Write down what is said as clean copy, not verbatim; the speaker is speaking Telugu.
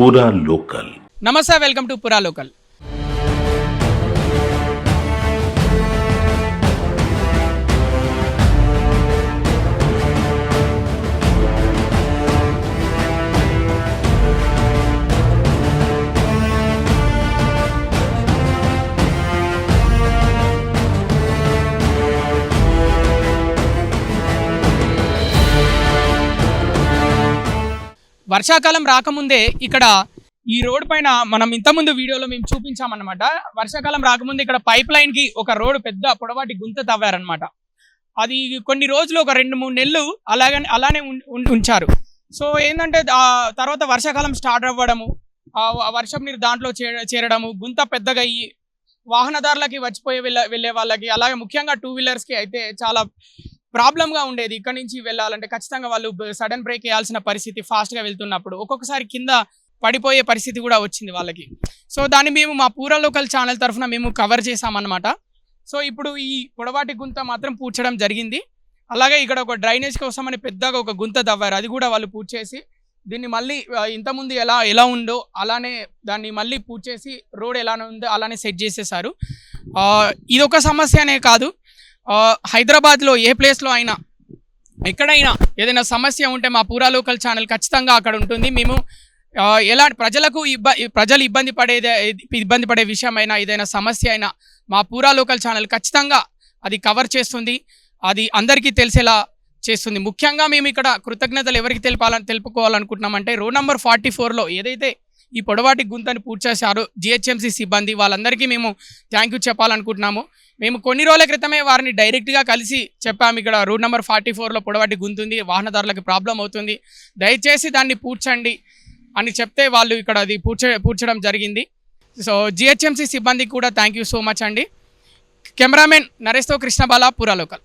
పూరా లోకల్. నమస్తే, వెల్కమ్ టు పురా లోకల్. వర్షాకాలం రాకముందే ఇక్కడ ఈ రోడ్ పైన మనం ఇంతకుముందు వీడియోలో మేము చూపించామన్నమాట. వర్షాకాలం రాకముందే ఇక్కడ పైప్ లైన్ కి ఒక రోడ్ పెద్ద పొడవాటి గుంత తవ్వారనమాట. అది కొన్ని రోజులు ఒక 2-3 నెలలు అలానే ఉంచారు. సో ఏంటంటే ఆ తర్వాత వర్షాకాలం స్టార్ట్ అవ్వడము, వర్షం నీరు దాంట్లో చేరడము, గుంత పెద్దగా అయ్యి వాహనదారులకి వెళ్ళే వాళ్ళకి, అలాగే ముఖ్యంగా 2 వీలర్స్కి అయితే చాలా ప్రాబ్లంగా ఉండేది. ఇక్కడ నుంచి వెళ్ళాలంటే ఖచ్చితంగా వాళ్ళు సడన్ బ్రేక్ వేయాల్సిన పరిస్థితి, ఫాస్ట్గా వెళ్తున్నప్పుడు ఒక్కొక్కసారి కింద పడిపోయే పరిస్థితి కూడా వచ్చింది వాళ్ళకి. సో దాన్ని మేము మా పూరా లోకల్ ఛానల్ తరఫున మేము కవర్ చేసామన్నమాట. సో ఇప్పుడు ఈ పొడవాటి గుంత మాత్రం పూడ్చడం జరిగింది. అలాగే ఇక్కడ ఒక డ్రైనేజ్ కోసం అని పెద్దగా ఒక గుంత తవ్వారు, అది కూడా వాళ్ళు పూడ్చేసి దీన్ని మళ్ళీ ఇంతకుముందు ఎలా ఉందో అలానే దాన్ని మళ్ళీ పూడ్చేసి రోడ్ ఎలా ఉందో అలానే సెట్ చేసేసారు. ఇది ఒక సమస్యనే కాదు, హైదరాబాద్లో ఏ ప్లేస్లో అయినా ఎక్కడైనా ఏదైనా సమస్య ఉంటే మా పూరా లోకల్ ఛానల్ ఖచ్చితంగా అక్కడ ఉంటుంది. మేము ప్రజలు ఇబ్బంది పడే విషయమైనా ఏదైనా సమస్య అయినా మా పూరా లోకల్ ఛానల్ ఖచ్చితంగా అది కవర్ చేస్తుంది, అది అందరికీ తెలిసేలా చేస్తుంది. ముఖ్యంగా మేము ఇక్కడ కృతజ్ఞతలు ఎవరికి తెలుపుకోవాలనుకుంటున్నామంటే రోడ్ నెంబర్ 44లో ఏదైతే ఈ పొడవాటి గుంతని పూర్తి చేశారో జిహెచ్ఎంసీ సిబ్బంది, వాళ్ళందరికీ మేము థ్యాంక్ యూ చెప్పాలనుకుంటున్నాము. మేము కొన్ని రోజుల క్రితమే వారిని డైరెక్ట్గా కలిసి చెప్పాము, ఇక్కడ రోడ్ నెంబర్ 44లో పొడవాటి గుంతుంది, వాహనదారులకు ప్రాబ్లం అవుతుంది, దయచేసి దాన్ని పూడ్చండి అని చెప్తే వాళ్ళు ఇక్కడ అది పూడ్చడం జరిగింది. సో జిహెచ్ఎంసీ సిబ్బందికి కూడా థ్యాంక్ యూ సో మచ్ అండి. కెమెరామెన్ నరేష్తో కృష్ణబాల, పూరా లోకల్.